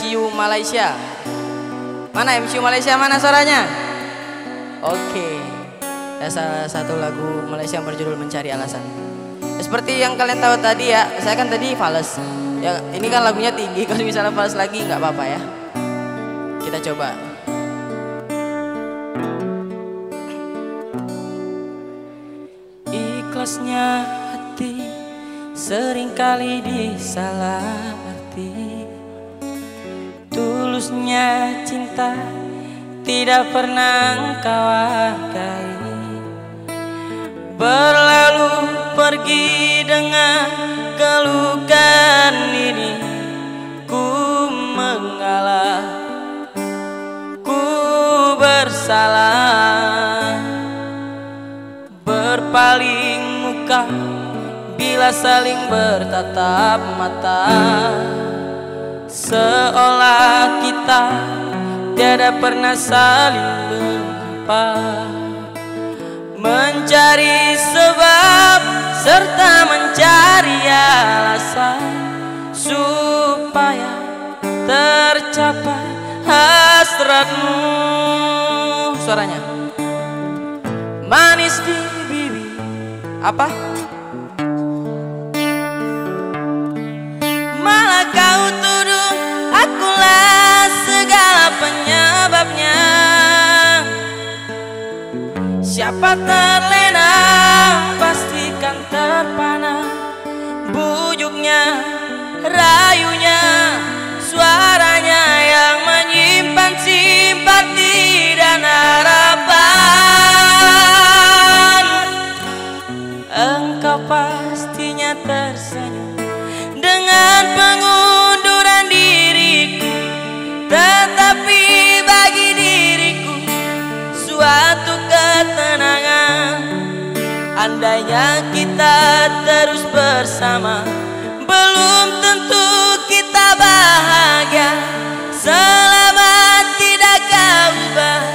MCU Malaysia. Mana MCU Malaysia, mana suaranya? Oke. Salah satu lagu Malaysia yang berjudul Mencari Alasan. Seperti yang kalian tahu tadi ya, saya kan tadi fals. Ya, ini kan lagunya tinggi, kalau misalnya fals lagi nggak apa-apa ya. Kita coba. Ikhlasnya hati seringkali disalah arti. Tulusnya cinta tidak pernah engkau hargai. Berlalu pergi dengan kelukan ini. Ku mengalah, ku bersalah. Berpaling muka bila saling bertatap mata, seolah kita tiada pernah saling lupa. Mencari sebab serta mencari alasan supaya tercapai hasratmu. Suaranya manis di bibir. Apa? Malah kau tuduh akulah segala penyebabnya. Siapa terlena pastikan terpana. Bujuknya, rayunya, suaranya yang menyimpan simpati dan harapan. Engkau pastinya tersenyum dengan pengunduran diriku, tetapi bagi diriku suatu ketenangan. Andainya kita terus bersama, belum tentu kita bahagia. Selama tidak kau ubah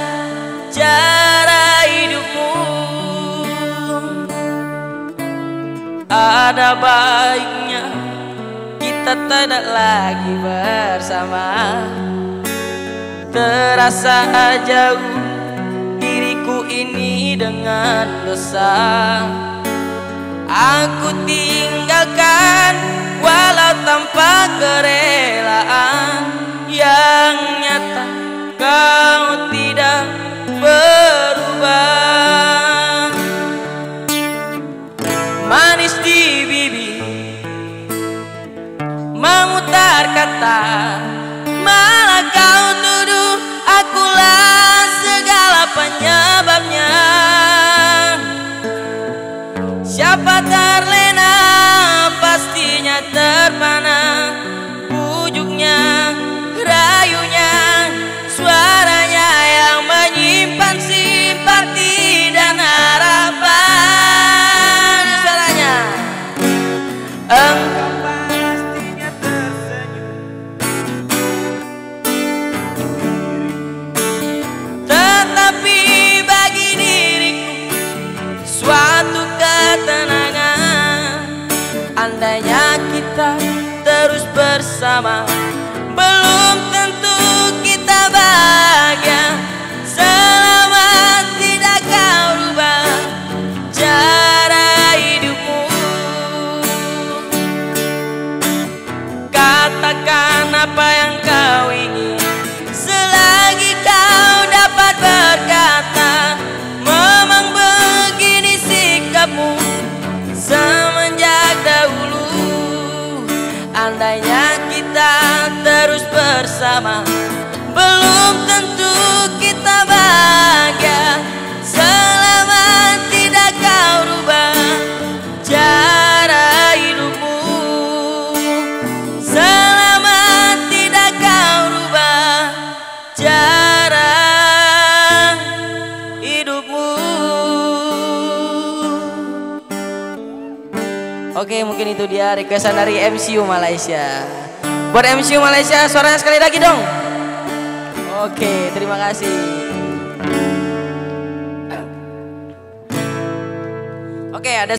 cara hidupmu, ada baiknya kita tidak lagi bersama. Terasa jauh diriku ini dengan dosa. Aku tinggalkan walau tanpa kerelaan. Yang nyata kau tidak berubah. Manis di bibir memutar kata, malah kau tuduh akulah segala penyebabnya. Siapa terlena pastinya terpana. Bujuknya, rayunya, suaranya yang menyimpan simpati dan harapan. Suaranya engkau pastinya tersenyum, tetapi bagi diriku suatu ketenangan. Andainya kita terus bersama, belum tentu kita bahagia. Selama tidak kau rubah cara hidupmu. Katakan apa yang kau ingin, selagi kau dapat berkata. Memang begini sikapmu semenjak dahulu. Andainya kita terus bersama, belum tentu kita bahagia. Selama tidak kau rubah cara hidupmu. Selama tidak kau rubah cara hidupmu. Oke, mungkin itu dia requestan dari MCU Malaysia. Buat MCU Malaysia, suaranya sekali lagi dong. Oke, terima kasih. Oke, ada